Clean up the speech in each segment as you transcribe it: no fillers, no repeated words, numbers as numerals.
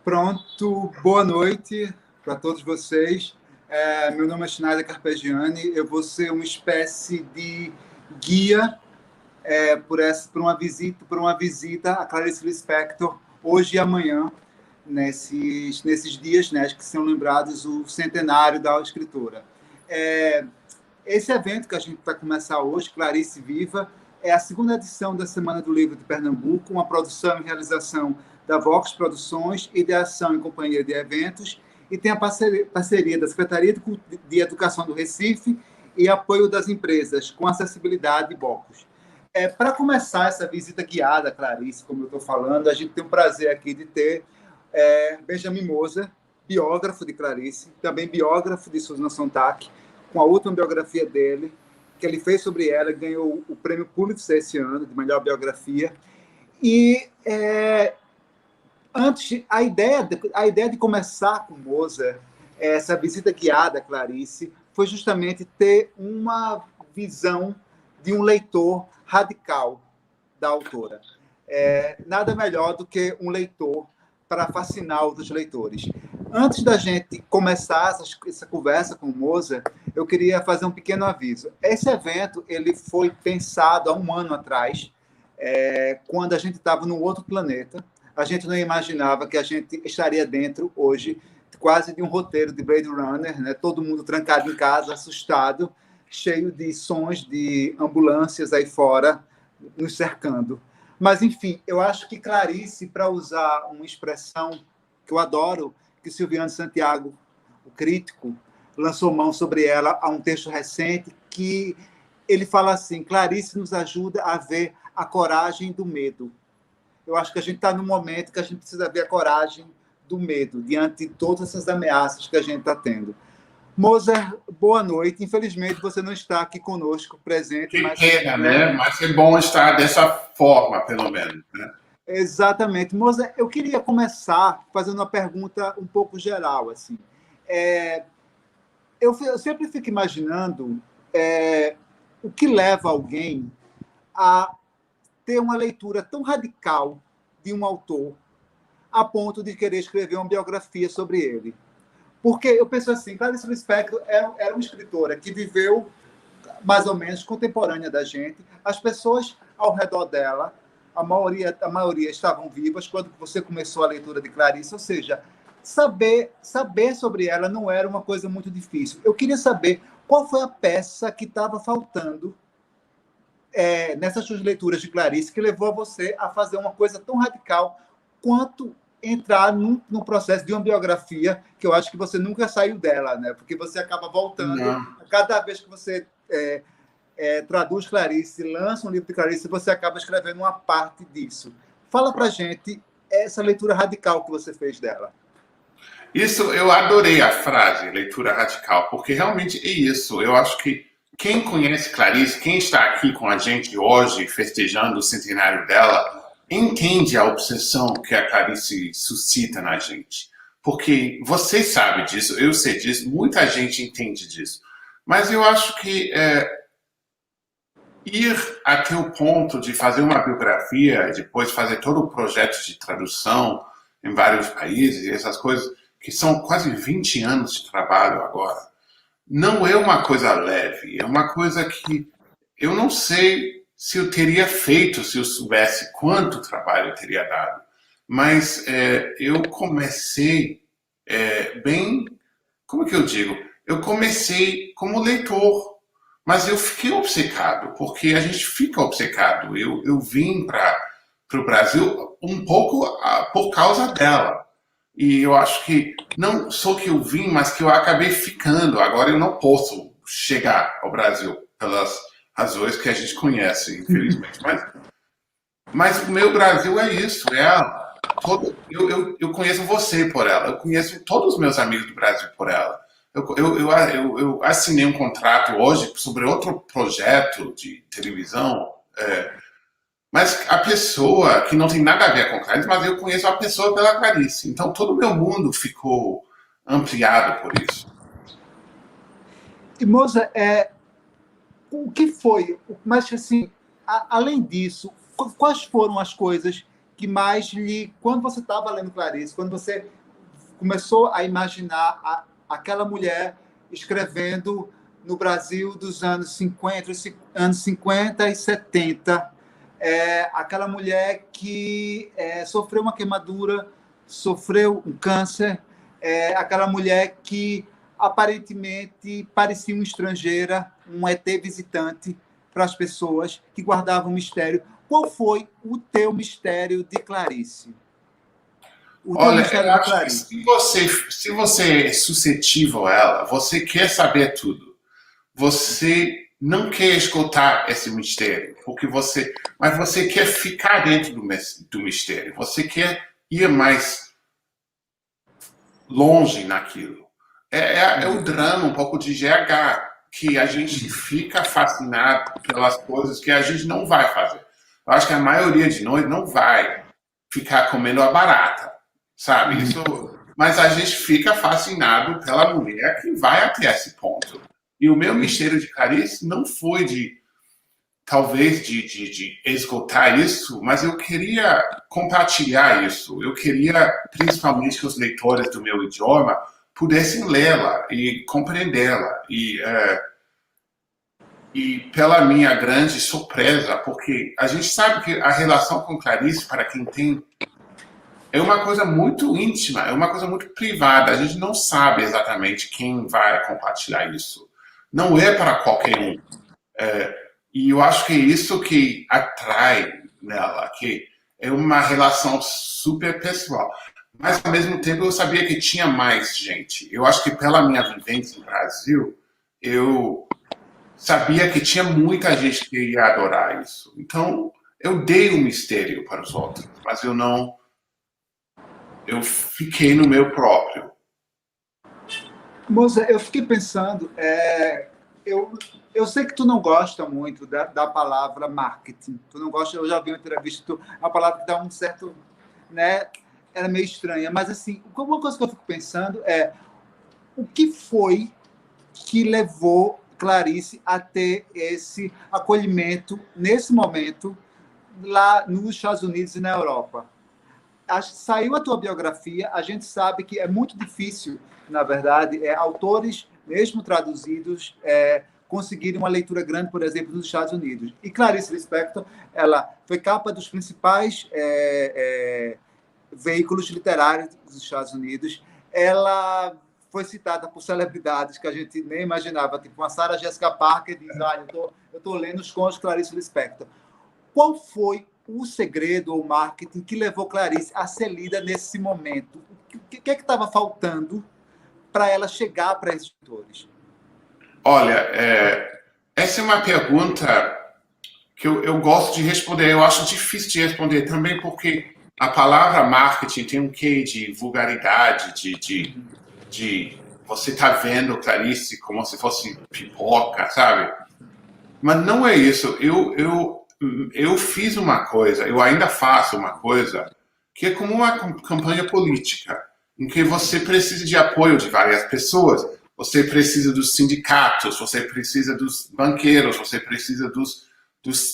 Pronto, boa noite para todos vocês. Meu nome é Schneider Carpegiani. Eu vou ser uma espécie de guia por uma visita a Clarice Lispector hoje e amanhã, nesses dias, né, que são lembrados o centenário da escritora. Esse evento que a gente vai começar hoje, Clarice Viva, é a segunda edição da Semana do Livro de Pernambuco, uma produção e realização da Vox Produções, ideação em companhia de eventos, e tem a parceria da Secretaria de Educação do Recife e apoio das empresas com acessibilidade e Bocos. Para começar essa visita guiada, Clarice, como eu estou falando, a gente tem o prazer aqui de ter Benjamin Moser, biógrafo de Clarice, também biógrafo de Susana Sontag, com a última biografia dele, que ele fez sobre ela, ganhou o prêmio Pulitzer esse ano, de melhor biografia. E antes, a ideia de começar com Moser, essa visita guiada a Clarice, foi justamente ter uma visão de um leitor radical da autora. Nada melhor do que um leitor para fascinar outros leitores. Antes da gente começar essa conversa com o Moser, eu queria fazer um pequeno aviso. Esse evento ele foi pensado há um ano atrás, quando a gente estava num outro planeta. A gente não imaginava que a gente estaria dentro, hoje, quase de um roteiro de Blade Runner, né? Todo mundo trancado em casa, assustado, cheio de sons de ambulâncias aí fora, nos cercando. Mas, enfim, eu acho que Clarice, para usar uma expressão que eu adoro, que Silviano Santiago, o crítico, lançou mão sobre ela a um texto recente, que ele fala assim: Clarice nos ajuda a ver a coragem do medo. Eu acho que a gente está num momento que a gente precisa ver a coragem do medo, diante de todas essas ameaças que a gente está tendo. Moser, boa noite. Infelizmente, você não está aqui conosco, presente. Que pena, né? Mas é bom estar dessa forma, pelo menos, né? Exatamente. Moser, eu queria começar fazendo uma pergunta um pouco geral. Assim. Eu sempre fico imaginando o que leva alguém a ter uma leitura tão radical de um autor a ponto de querer escrever uma biografia sobre ele. Porque eu penso assim, Clarice Lispector era uma escritora que viveu mais ou menos contemporânea da gente. As pessoas ao redor dela, a maioria estavam vivas quando você começou a leitura de Clarice, ou seja, saber sobre ela não era uma coisa muito difícil. Eu queria saber qual foi a peça que estava faltando nessas suas leituras de Clarice que levou você a fazer uma coisa tão radical quanto entrar num processo de uma biografia, que eu acho que você nunca saiu dela, né? Porque você acaba voltando. Cada vez que você traduz Clarice, lança um livro de Clarice, você acaba escrevendo uma parte disso. Fala pra gente essa leitura radical que você fez dela. Isso, eu adorei a frase, leitura radical, porque realmente é isso. Eu acho que quem conhece Clarice, quem está aqui com a gente hoje, festejando o centenário dela, entende a obsessão que a Clarice suscita na gente. Porque você sabe disso, eu sei disso, muita gente entende disso. Mas eu acho que ir até o ponto de fazer uma biografia, depois fazer todo o projeto de tradução em vários países, e essas coisas, que são quase 20 anos de trabalho agora, não é uma coisa leve, é uma coisa que eu não sei se eu teria feito se eu soubesse quanto trabalho eu teria dado. Mas eu comecei bem... Como que eu digo? Eu comecei como leitor, mas eu fiquei obcecado, porque a gente fica obcecado. Eu vim para o Brasil um pouco por causa dela. E eu acho que não só que eu vim, mas que eu acabei ficando. Agora eu não posso chegar ao Brasil pelas razões que a gente conhece, infelizmente. Mas o meu Brasil é isso, é ela. Eu conheço você por ela, eu conheço todos os meus amigos do Brasil por ela. Eu assinei um contrato hoje sobre outro projeto de televisão, mas a pessoa que não tem nada a ver com Clarice, mas eu conheço a pessoa pela Clarice. Então todo o meu mundo ficou ampliado por isso. E, Moser, o que foi? Mas, assim, além disso, quais foram as coisas que mais lhe... Quando você estava lendo Clarice, quando você começou a imaginar aquela mulher escrevendo no Brasil dos anos 50, anos 50 e 70, aquela mulher que sofreu uma queimadura, sofreu um câncer, aquela mulher que aparentemente parecia uma estrangeira, um ET visitante para as pessoas que guardavam um mistério. Qual foi o teu mistério de Clarice? Olha, eu acho que se você é suscetível a ela, você quer saber tudo. Você não quer escutar esse mistério, mas você quer ficar dentro do mistério. Você quer ir mais longe naquilo. É o drama um pouco de GH, que a gente fica fascinado pelas coisas que a gente não vai fazer. Eu acho que a maioria de nós não vai ficar comendo a barata, sabe? Mas a gente fica fascinado pela mulher que vai até esse ponto. E o meu mistério de Clarice não foi talvez de esgotar isso, mas eu queria compartilhar isso. Eu queria, principalmente, que os leitores do meu idioma pudessem lê-la e compreendê-la. E pela minha grande surpresa, porque a gente sabe que a relação com Clarice, para quem tem, é uma coisa muito íntima, é uma coisa muito privada. A gente não sabe exatamente quem vai compartilhar isso. Não é para qualquer um. E eu acho que é isso que atrai nela, que é uma relação super pessoal. Mas, ao mesmo tempo, eu sabia que tinha mais gente. Eu acho que pela minha vivência no Brasil, eu sabia que tinha muita gente que ia adorar isso. Então, eu dei um mistério para os outros, mas eu não... Eu fiquei no meu próprio. Moça, eu fiquei pensando... Eu sei que tu não gosta muito da palavra marketing. Tu não gosta, eu já vi uma entrevista, é uma palavra que dá um certo... né? Era meio estranha, mas assim, uma coisa que eu fico pensando é o que foi que levou Clarice a ter esse acolhimento nesse momento lá nos Estados Unidos e na Europa. Saiu a tua biografia, a gente sabe que é muito difícil, na verdade, autores, mesmo traduzidos, conseguirem uma leitura grande, por exemplo, nos Estados Unidos. E Clarice Lispector, ela foi capa dos principais veículos literários dos Estados Unidos. Ela foi citada por celebridades que a gente nem imaginava, tipo a Sarah Jessica Parker diz, eu estou lendo os contos de Clarice Lispector. Qual foi o segredo ou marketing que levou Clarice a ser lida nesse momento? O que é que estava faltando para ela chegar para esses autores? Olha, essa é uma pergunta que eu gosto de responder. Eu acho difícil de responder também porque a palavra marketing tem um quê de vulgaridade, de você tá vendo Clarice como se fosse pipoca, sabe? Mas não é isso. Eu fiz uma coisa, eu ainda faço uma coisa que é como uma campanha política, em que você precisa de apoio de várias pessoas. Você precisa dos sindicatos, você precisa dos banqueiros, você precisa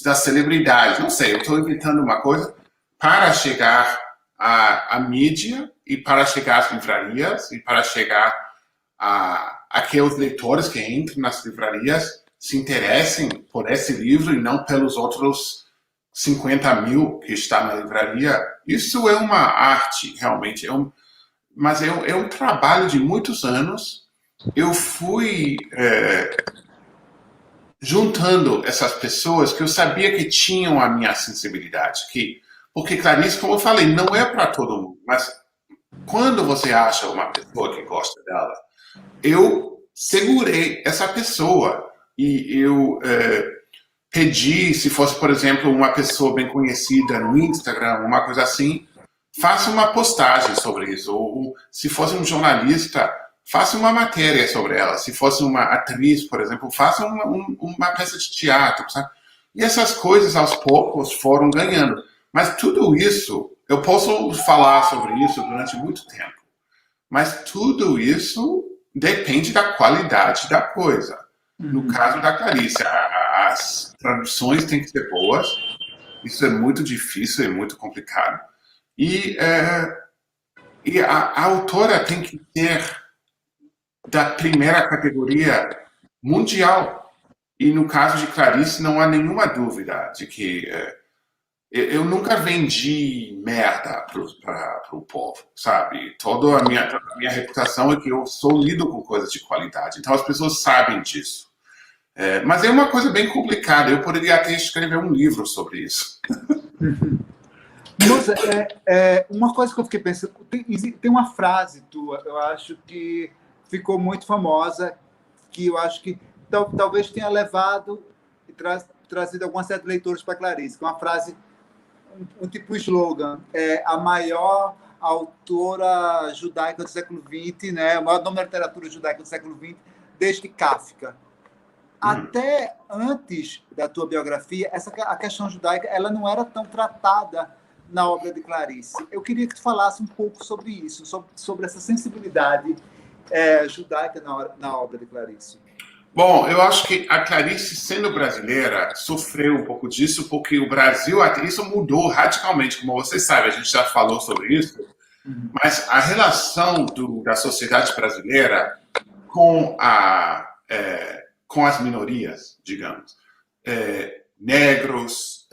das celebridades. Não sei, eu estou inventando uma coisa para chegar à mídia e para chegar às livrarias e para chegar a aqueles leitores que entram nas livrarias se interessem por esse livro e não pelos outros 50 mil que está na livraria. Isso é uma arte, realmente. Mas é um trabalho de muitos anos. Eu fui juntando essas pessoas que eu sabia que tinham a minha sensibilidade. Porque Clarice, como eu falei, não é para todo mundo. Mas quando você acha uma pessoa que gosta dela, eu segurei essa pessoa e eu pedi, se fosse, por exemplo, uma pessoa bem conhecida no Instagram, uma coisa assim, faça uma postagem sobre isso. Ou se fosse um jornalista, faça uma matéria sobre ela. Se fosse uma atriz, por exemplo, faça uma peça de teatro, sabe? E essas coisas, aos poucos, foram ganhando. Mas tudo isso, eu posso falar sobre isso durante muito tempo. Mas tudo isso depende da qualidade da coisa. No caso da Clarice, as traduções têm que ser boas. Isso é muito difícil, é muito complicado. E a autora tem que ter da primeira categoria mundial. E no caso de Clarice, não há nenhuma dúvida de que eu nunca vendi merda para o povo, sabe? Toda a minha reputação é que eu sou lido com coisas de qualidade. Então as pessoas sabem disso. Mas é uma coisa bem complicada. Eu poderia até escrever um livro sobre isso. Moça, uma coisa que eu fiquei pensando, tem uma frase tua, eu acho que ficou muito famosa, que eu acho que talvez tenha levado e trazido algumas certos leitores para Clarice, que é uma frase, um tipo slogan, a maior autora judaica do século XX, né, o maior nome da literatura judaica do século XX, desde Kafka. Até antes da tua biografia, a questão judaica ela não era tão tratada na obra de Clarice. Eu queria que tu falasse um pouco sobre isso, sobre essa sensibilidade judaica na obra de Clarice. Bom, eu acho que a Clarice, sendo brasileira, sofreu um pouco disso, porque o Brasil, isso mudou radicalmente, como você sabe, a gente já falou sobre isso, mas a relação da sociedade brasileira com as minorias, digamos, negros,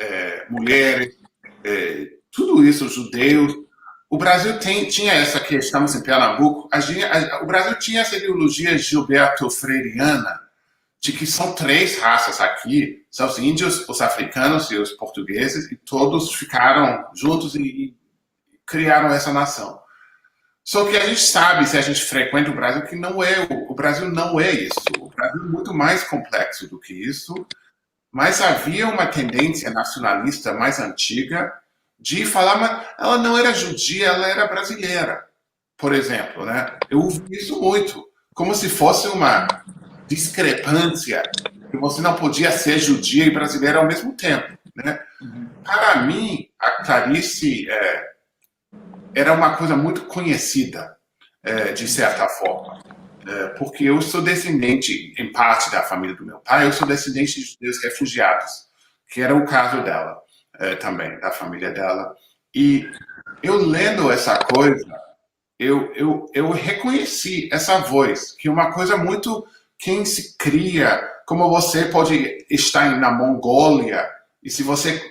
mulheres, tudo isso, judeus. O Brasil tinha essa que estamos em Pernambuco. O Brasil tinha essa ideologia gilberto-freiriana de que são 3 raças aqui, são os índios, os africanos e os portugueses, e todos ficaram juntos e criaram essa nação. Só que a gente sabe, se a gente frequenta o Brasil, que o Brasil não é isso. O Brasil é muito mais complexo do que isso, mas havia uma tendência nacionalista mais antiga de falar, mas ela não era judia, ela era brasileira, por exemplo, né? Eu ouvi isso muito, como se fosse uma discrepância, que você não podia ser judia e brasileira ao mesmo tempo, né? Para mim, a Clarice era uma coisa muito conhecida, de certa forma, porque eu sou descendente, em parte da família do meu pai, eu sou descendente de judeus refugiados, que era o caso dela. Também, da família dela. E eu lendo essa coisa, eu reconheci essa voz, que é uma coisa muito quem se cria, como você pode estar na Mongólia, e se você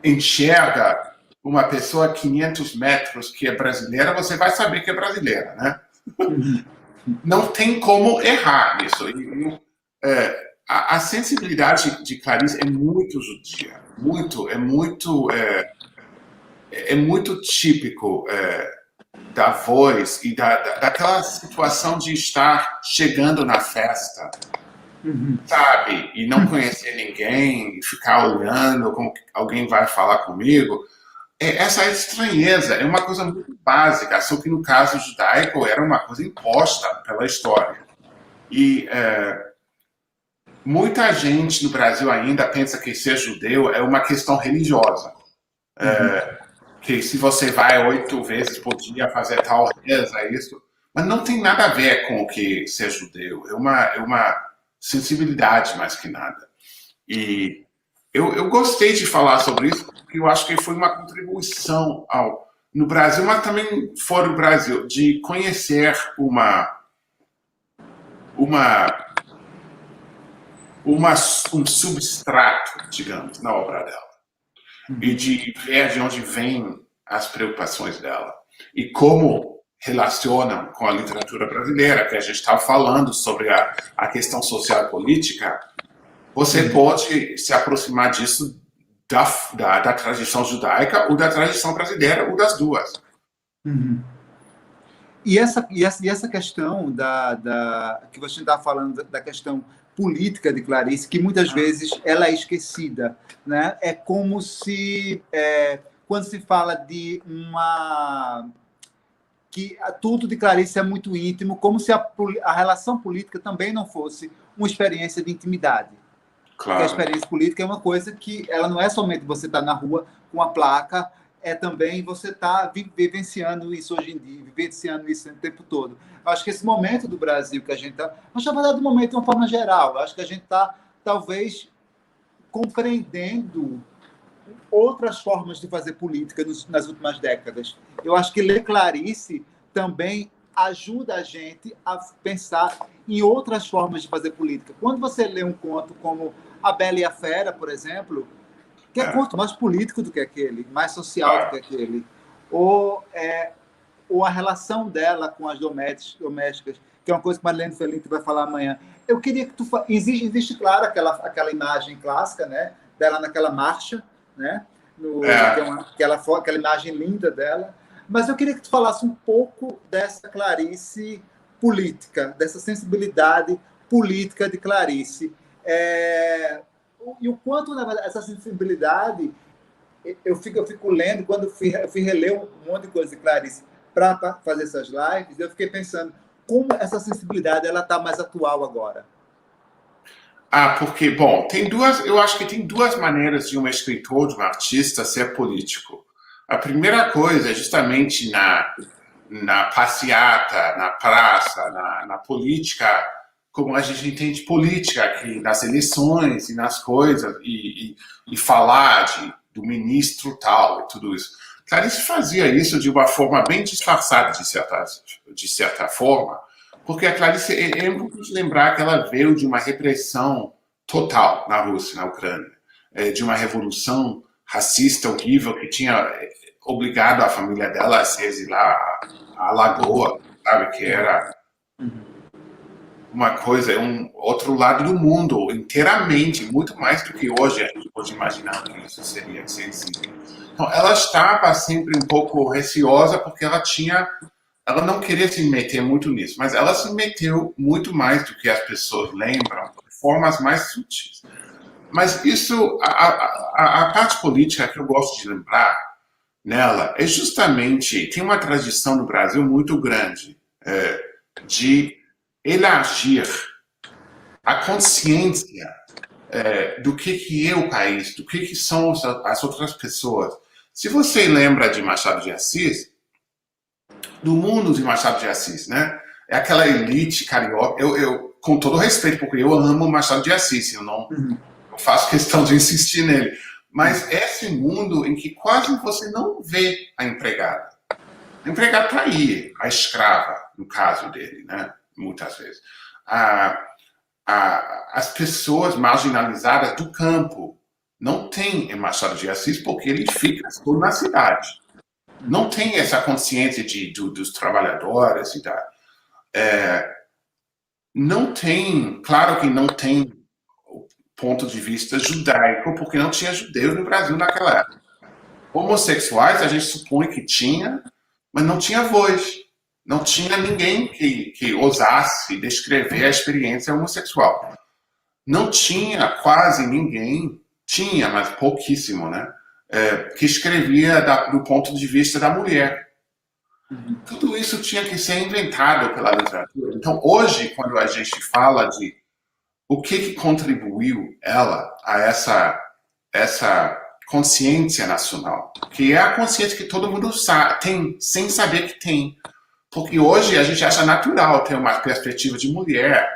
enxerga uma pessoa a 500 metros que é brasileira, você vai saber que é brasileira, né? Não tem como errar nisso. A sensibilidade de Clarice é muito judia. É muito típico da voz e daquela situação de estar chegando na festa, sabe? E não conhecer ninguém, e ficar olhando como que alguém vai falar comigo. Essa estranheza é uma coisa muito básica, só que no caso judaico era uma coisa imposta pela história. E muita gente no Brasil ainda pensa que ser judeu é uma questão religiosa. Que se você vai 8 vezes por dia fazer tal reza, isso. Mas não tem nada a ver com o que ser judeu. É uma sensibilidade mais que nada. E eu gostei de falar sobre isso, porque eu acho que foi uma contribuição no Brasil, mas também fora do Brasil, de conhecer um substrato, digamos, na obra dela. E de ver de onde vêm as preocupações dela. E como relacionam com a literatura brasileira, que a gente estava falando sobre a questão social e política. Você pode se aproximar disso da tradição judaica ou da tradição brasileira, ou das duas. E essa questão que você está falando, da questão política de Clarice, que muitas vezes ela é esquecida, né? É como se, quando se fala de que tudo de Clarice é muito íntimo, como se a relação política também não fosse uma experiência de intimidade. Claro. Porque a experiência política é uma coisa que ela não é somente você estar na rua com a placa, é também você estar vivenciando isso hoje em dia, vivenciando isso o tempo todo. Eu acho que esse momento do Brasil que a gente está... Mas, na verdade, do momento de uma forma geral. Eu acho que a gente está, talvez, compreendendo outras formas de fazer política nas últimas décadas. Eu acho que ler Clarice também ajuda a gente a pensar em outras formas de fazer política. Quando você lê um conto como A Bela e a Fera, por exemplo, que é conto mais político do que aquele, mais social do que aquele, ou a relação dela com as domésticas, que é uma coisa que Marilene Felipe vai falar amanhã. Eu queria que tu... Existe claro, aquela imagem clássica, né, dela naquela marcha, né, aquela imagem linda dela, mas eu queria que tu falasse um pouco dessa Clarice política, dessa sensibilidade política de Clarice. E o quanto, na verdade, essa sensibilidade... Eu fico lendo, quando eu fui reler um monte de coisa de Clarice para fazer essas lives, eu fiquei pensando como essa sensibilidade ela está mais atual agora. Porque, bom, eu acho que tem duas maneiras de um escritor, de um artista ser político. A primeira coisa é justamente na passeata, na praça, na política, como a gente entende política aqui, nas eleições e nas coisas, e falar do ministro tal e tudo isso. Clarice fazia isso de uma forma bem disfarçada, de certa forma, porque a Clarice é importante lembrar que ela veio de uma repressão total na Rússia, na Ucrânia, de uma revolução racista horrível que tinha obrigado a família dela a se exilar à Lagoa, sabe, que era uma coisa, um outro lado do mundo, inteiramente, muito mais do que hoje a gente pode imaginar que isso seria sensível. Então, ela estava sempre um pouco receosa porque ela não queria se meter muito nisso, mas ela se meteu muito mais do que as pessoas lembram, de formas mais sutis. Mas isso, a parte política que eu gosto de lembrar nela é justamente, tem uma tradição no Brasil muito grande de elargir a consciência do que é o país, do que são as outras pessoas. Se você lembra de Machado de Assis, do mundo de Machado de Assis, né? É aquela elite carioca. Eu com todo respeito, porque eu amo Machado de Assis, eu faço questão de insistir nele. Mas esse mundo em que quase você não vê a empregada. A empregada está aí, a escrava, no caso dele, né? Muitas vezes. As pessoas marginalizadas do campo não têm em Machado de Assis porque ele fica todo na cidade. Não tem essa consciência dos trabalhadores e tal. Não tem, claro que não tem o ponto de vista judaico, porque não tinha judeus no Brasil naquela época. Homossexuais a gente supõe que tinha, mas não tinha voz. Não tinha ninguém que ousasse descrever a experiência homossexual. Não tinha quase ninguém, tinha, mas pouquíssimo, né? Que escrevia do ponto de vista da mulher. Tudo isso tinha que ser inventado pela literatura. Então, hoje, quando a gente fala de o que contribuiu ela a essa consciência nacional, que é a consciência que todo mundo tem, sem saber que tem. Porque hoje a gente acha natural ter uma perspectiva de mulher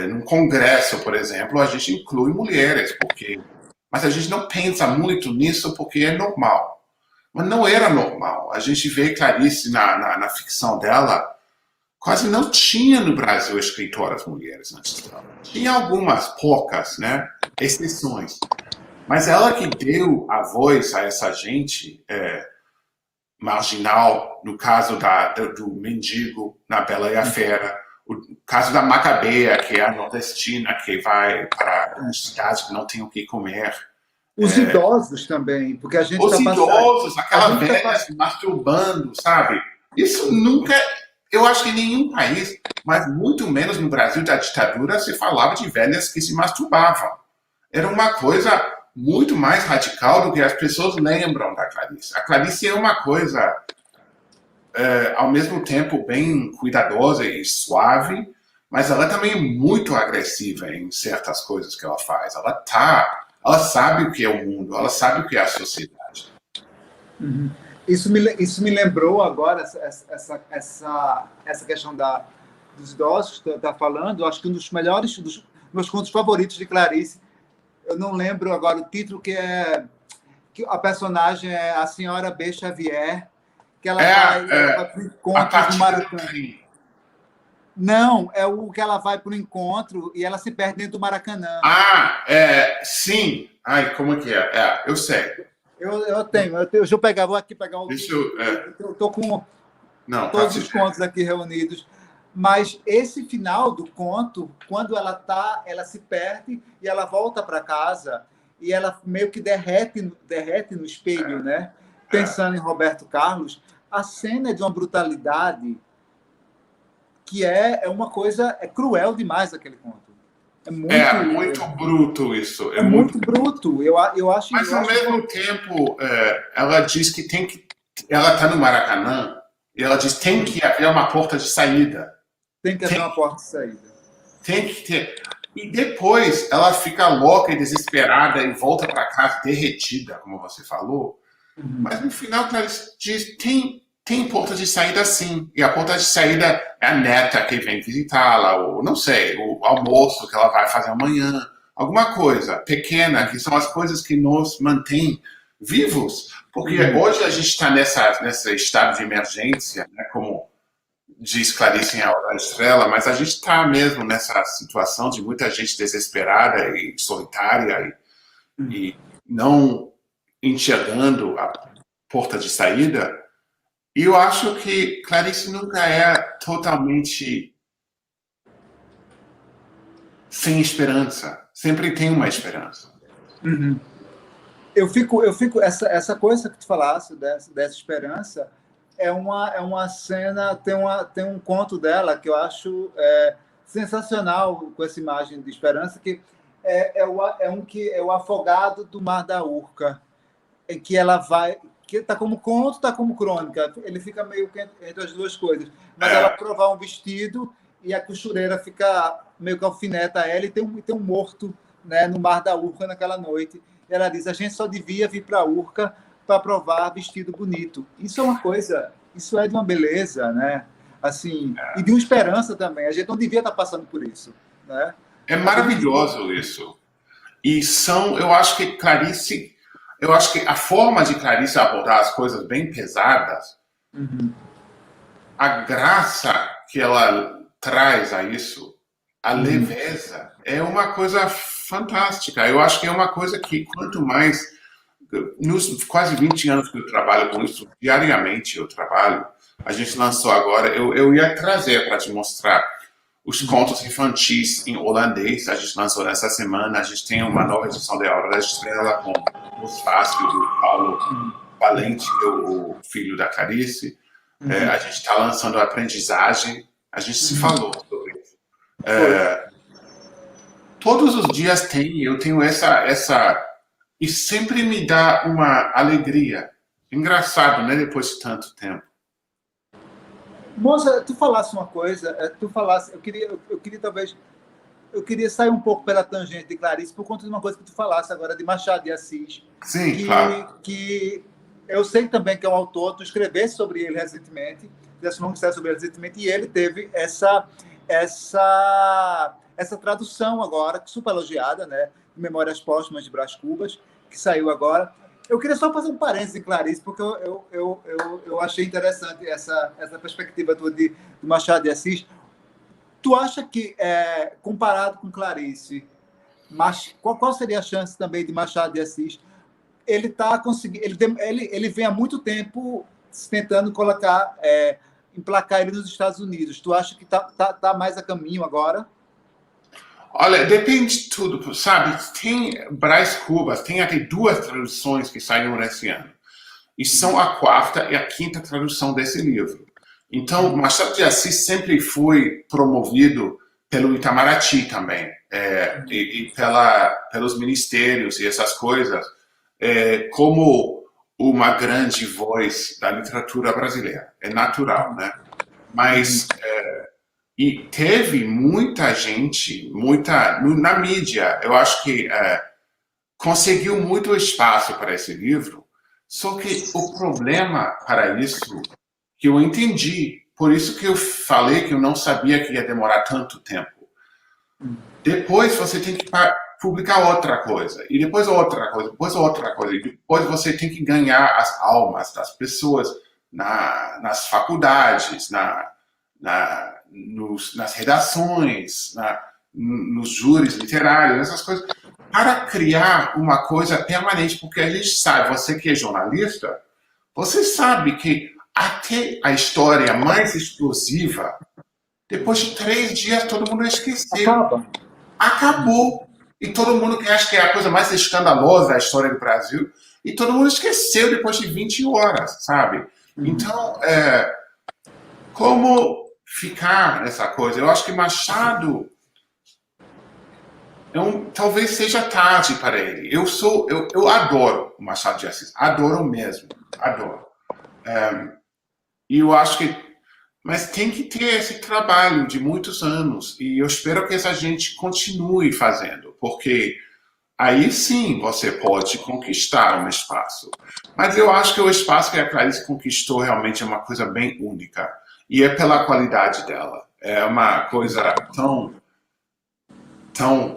num congresso, por exemplo, a gente inclui mulheres, mas a gente não pensa muito nisso porque é normal. Mas não era normal. A gente vê Clarice na ficção dela, quase não tinha no Brasil escritoras mulheres antes dela. Tinha algumas poucas, né, exceções. Mas ela que deu a voz a essa gente marginal, no caso do mendigo na Bela e a Fera, o caso da Macabeia, que é a nordestina, que vai para a cidade que não tem o que comer. Os idosos também, porque a gente Os idosos, aquela velha se masturbando, sabe? Isso nunca... Eu acho que em nenhum país, mas muito menos no Brasil da ditadura, se falava de velhas que se masturbavam. Era uma coisa muito mais radical do que as pessoas lembram da Clarice. A Clarice é uma coisa, ao mesmo tempo, bem cuidadosa e suave, mas ela também é muito agressiva em certas coisas que ela faz. Ela sabe o que é o mundo, ela sabe o que é a sociedade. Isso me lembrou agora, essa questão dos idosos que você está falando. Eu acho que um dos meus contos favoritos de Clarice eu não lembro agora o título, que a personagem é a senhora B. Xavier, que ela vai para o a encontro do partida do Maracanã. trem. Não, é o que ela vai para o encontro e ela se perde dentro do Maracanã. Sim. Ai, como é que é? Eu sei. Deixa eu pegar, vou aqui pegar o. Deixa eu. Eu estou com Não, todos os contos aqui reunidos. Mas esse final do conto, quando ela se perde e ela volta para casa e ela meio que derrete no espelho, né? Pensando em Roberto Carlos, a cena é de uma brutalidade que é uma coisa cruel demais aquele conto. Muito bruto isso. É muito bruto. Eu acho. Mas ao mesmo tempo, ela diz que ela está no Maracanã e ela diz que tem que haver uma porta de saída. Tem que haver uma porta de saída. Tem que ter. E depois ela fica louca e desesperada e volta para casa derretida, como você falou. Mas no final ela diz tem porta de saída sim. E a porta de saída é a neta que vem visitá-la, ou não sei, o almoço que ela vai fazer amanhã. Alguma coisa pequena, que são as coisas que nos mantêm vivos. Porque hoje a gente está nesse estado de emergência, né, como diz Clarice em A Hora da Estrela, mas a gente está mesmo nessa situação de muita gente desesperada e solitária e não enxergando a porta de saída. E eu acho que Clarice nunca é totalmente sem esperança. Sempre tem uma esperança. Eu fico essa coisa que tu falasse dessa esperança é uma cena, tem um conto dela que eu acho sensacional com essa imagem de esperança, que é o Afogado do Mar da Urca, em que ela vai, que está como conto, está como crônica, ele fica meio que entre as duas coisas, mas ela provar um vestido e a costureira fica meio que alfineta ela e tem um morto, né, no Mar da Urca naquela noite. E ela diz: a gente só devia vir para a Urca para provar vestido bonito. Isso é uma coisa, isso é de uma beleza, né? Assim, e de uma esperança também. A gente não devia estar passando por isso, né? É maravilhoso isso. E eu acho que a forma de Clarice abordar as coisas bem pesadas, a graça que ela traz a isso, a leveza, é uma coisa fantástica. Eu acho que é uma coisa que, quanto mais, nos quase 20 anos que eu trabalho com isso, diariamente eu trabalho, a gente lançou agora, eu ia trazer para te mostrar os contos infantis em holandês, a gente lançou nessa semana, a gente tem uma nova edição da Hora da Estrela com os Fácil do Paulo Valente, que é o filho da Clarice. A gente está lançando a Aprendizagem, a gente se falou sobre isso. Todos os dias eu tenho essa e sempre me dá uma alegria. Engraçado, né? Depois de tanto tempo. Moça, tu falasse uma coisa, eu queria sair um pouco pela tangente de Clarice por conta de uma coisa que tu falasse agora de Machado de Assis. Sim, claro. Que eu sei também que é um autor, tu escrevesse sobre ele recentemente, fizesse um longo ensaio sobre ele recentemente, e ele teve essa tradução agora, super elogiada, né? Memórias Póstumas de Brás Cubas, que saiu agora. Eu queria só fazer um parênteses em Clarice, porque eu achei interessante essa perspectiva tua de Machado de Assis. Tu acha que, comparado com Clarice, qual seria a chance também de Machado de Assis? Ele tá conseguindo, ele vem há muito tempo tentando emplacar ele nos Estados Unidos. Tu acha que tá mais a caminho agora? Olha, depende de tudo, sabe? Tem Brás Cubas, tem até 2 traduções que saíram nesse ano. E são a 4ª e a 5ª tradução desse livro. Então, Machado de Assis sempre foi promovido pelo Itamaraty também, e pelos ministérios e essas coisas, como uma grande voz da literatura brasileira. É natural, né? Mas... E teve muita gente, na mídia, eu acho que conseguiu muito espaço para esse livro, só que o problema para isso, que eu entendi, por isso que eu falei que eu não sabia que ia demorar tanto tempo. Depois você tem que publicar outra coisa, e depois outra coisa, depois outra coisa, e depois você tem que ganhar as almas das pessoas nas faculdades, nas redações, nos júris literários, essas coisas, para criar uma coisa permanente, porque a gente sabe, você que é jornalista, você sabe que até a história mais explosiva, depois de 3 dias todo mundo esqueceu. Acabou. E todo mundo que acha que é a coisa mais escandalosa da história do Brasil, e todo mundo esqueceu depois de 20 horas, sabe? Então, como ficar nessa coisa? Eu acho que Machado talvez seja tarde para ele. Eu adoro o Machado de Assis, adoro mesmo, adoro. E eu acho que, mas tem que ter esse trabalho de muitos anos, e eu espero que essa gente continue fazendo, porque aí sim você pode conquistar um espaço. Mas eu acho que o espaço que a Clarice conquistou realmente é uma coisa bem única, e é pela qualidade dela. É uma coisa tão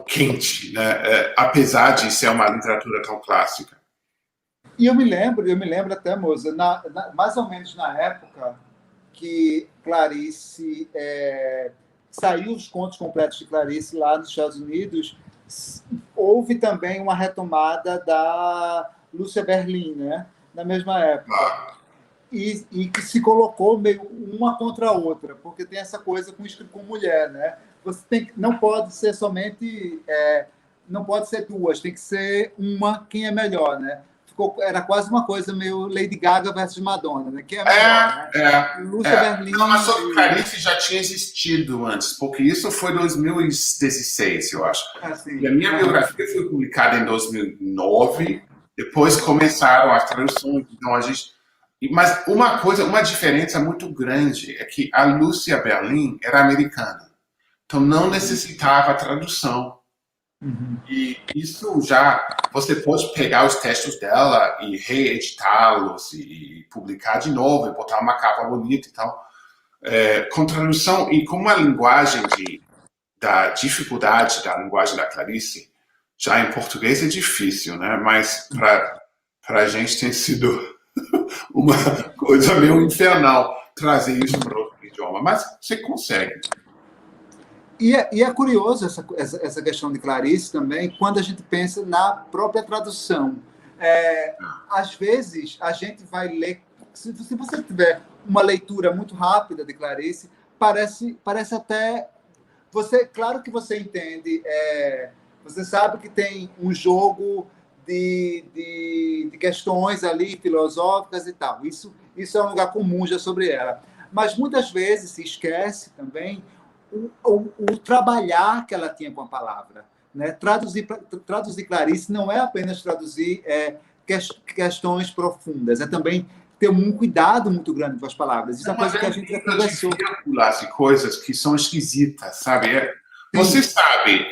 quente, né? Apesar de ser uma literatura tão clássica. E eu me lembro até, moça, mais ou menos na época que Clarice saiu os contos completos de Clarice lá nos Estados Unidos, houve também uma retomada da Lúcia Berlim, né? Na mesma época. E que se colocou meio uma contra a outra, porque tem essa coisa com mulher, né? Não pode ser somente... não pode ser duas, tem que ser uma, quem é melhor, né? Era quase uma coisa meio Lady Gaga versus Madonna, né? Quem é melhor, né? Lúcia Berlim... Não, mas sobre Clarice já tinha existido antes, porque isso foi em 2016, eu acho. E a minha biografia foi publicada em 2009, depois começaram as traduções, então a gente... Mas uma diferença muito grande é que a Lúcia Berlim era americana, então não necessitava tradução. E isso você pode pegar os textos dela e reeditá-los e publicar de novo e botar uma capa bonita e tal, com tradução e com uma linguagem da dificuldade da linguagem da Clarice. Já em português é difícil, né? Mas para a gente tem sido uma coisa meio infernal trazer isso para outro idioma, mas você consegue. E é curioso essa questão de Clarice também, quando a gente pensa na própria tradução. Às vezes, a gente vai ler... Se você tiver uma leitura muito rápida de Clarice, parece até... Claro que você entende, você sabe que tem um jogo de questões ali filosóficas e tal. Isso é um lugar comum já sobre ela. Mas muitas vezes se esquece também o trabalhar que ela tinha com a palavra, né? Traduzir Clarice não é apenas traduzir questões profundas, é também ter um cuidado muito grande com as palavras. Isso é uma coisa que a gente já conversou. Coisas que são esquisitas, sabe? Você sabe,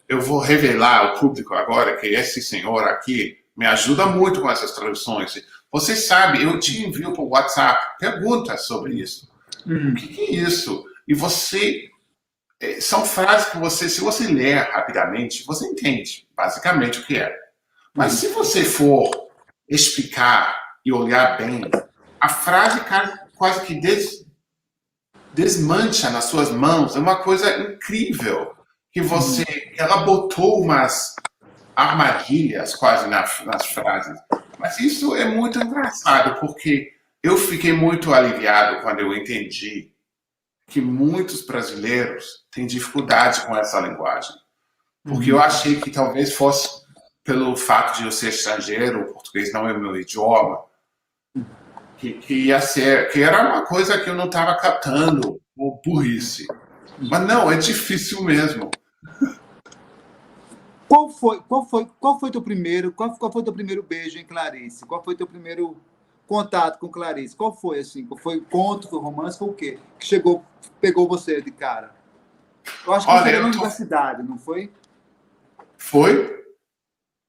eu vou revelar ao público agora que esse senhor aqui me ajuda muito com essas traduções. Você sabe, eu te envio por WhatsApp perguntas sobre isso. O que é isso? E são frases que se você ler rapidamente, você entende basicamente o que é. Mas se você for explicar e olhar bem, a frase quase que desmancha nas suas mãos. É uma coisa incrível que ela botou umas armadilhas quase nas frases. Mas isso é muito engraçado, porque eu fiquei muito aliviado quando eu entendi que muitos brasileiros têm dificuldade com essa linguagem. Porque eu achei que talvez fosse pelo fato de eu ser estrangeiro, o português não é meu idioma, que era uma coisa que eu não estava captando, ou burrice. Mas não, é difícil mesmo. Qual foi teu primeiro beijo em Clarice? Qual foi teu primeiro contato com Clarice? Qual foi, assim? Foi conto, foi romance, foi o quê? Que pegou você de cara? Eu acho que você leu na universidade, não foi? Foi?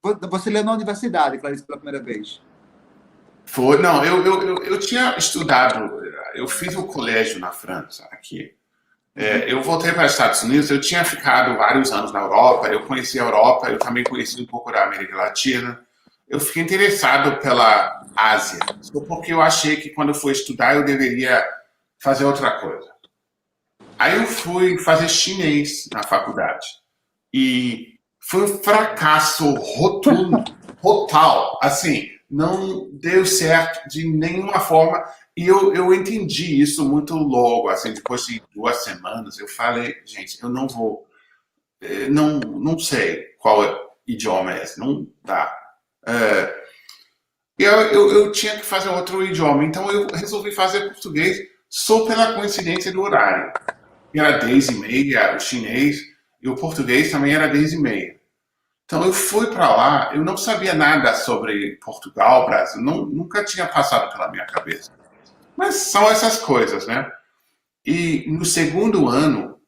Você leu na universidade, Clarice, pela primeira vez? Foi, não, eu tinha estudado, eu fiz o colégio na França, aqui. Eu voltei para os Estados Unidos, eu tinha ficado vários anos na Europa, eu conheci a Europa, eu também conheci um pouco da América Latina. Eu fiquei interessado pela Ásia, só porque eu achei que quando eu fui estudar eu deveria fazer outra coisa. Aí eu fui fazer chinês na faculdade. E foi um fracasso rotundo, total. Assim, não deu certo de nenhuma forma. E eu entendi isso muito logo, assim, depois de 2 semanas. Eu falei, gente, eu não vou, não sei qual idioma é esse, não dá. Eu tinha que fazer outro idioma, então eu resolvi fazer português só pela coincidência do horário. Era 10h30, o chinês, e o português também era 10h30. Então eu fui para lá, eu não sabia nada sobre Portugal, Brasil, nunca tinha passado pela minha cabeça. Mas são essas coisas, né? E no segundo ano,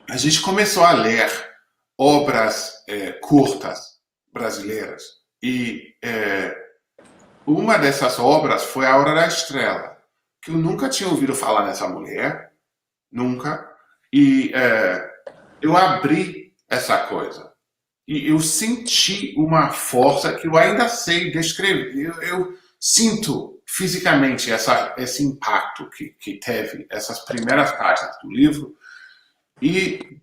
a gente começou a ler obras curtas brasileiras. E uma dessas obras foi A Hora da Estrela, que eu nunca tinha ouvido falar nessa mulher, nunca. E eu abri essa coisa. E eu senti uma força que eu ainda sei descrever. Eu sinto fisicamente esse impacto que teve essas primeiras páginas do livro. E,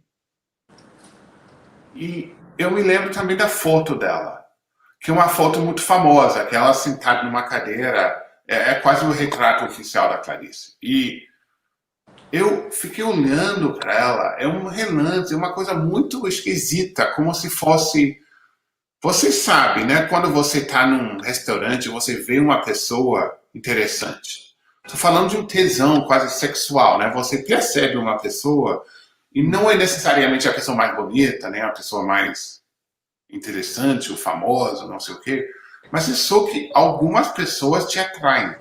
e eu me lembro também da foto dela, que é uma foto muito famosa, que ela sentada numa cadeira, é quase o retrato oficial da Clarice. E eu fiquei olhando para ela, é um relance, é uma coisa muito esquisita, como se fosse. Você sabe, né? Quando você está num restaurante, você vê uma pessoa interessante. Estou falando de um tesão quase sexual, né? Você percebe uma pessoa e não é necessariamente a pessoa mais bonita, né? A pessoa mais interessante, o famoso, não sei o quê. Mas é só que algumas pessoas te atraem.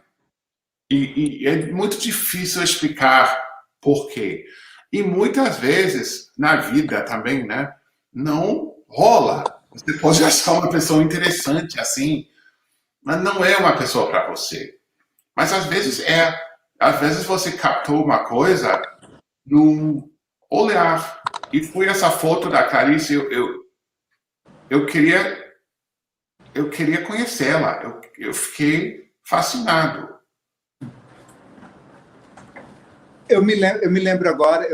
E é muito difícil explicar por quê. E muitas vezes, na vida também, né? Não rola. Você pode achar uma pessoa interessante assim, mas não é uma pessoa para você. Mas às vezes é. Às vezes você captou uma coisa num olhar. E foi essa foto da Clarice, eu queria, eu queria conhecê-la. Eu fiquei fascinado. Eu lembrei agora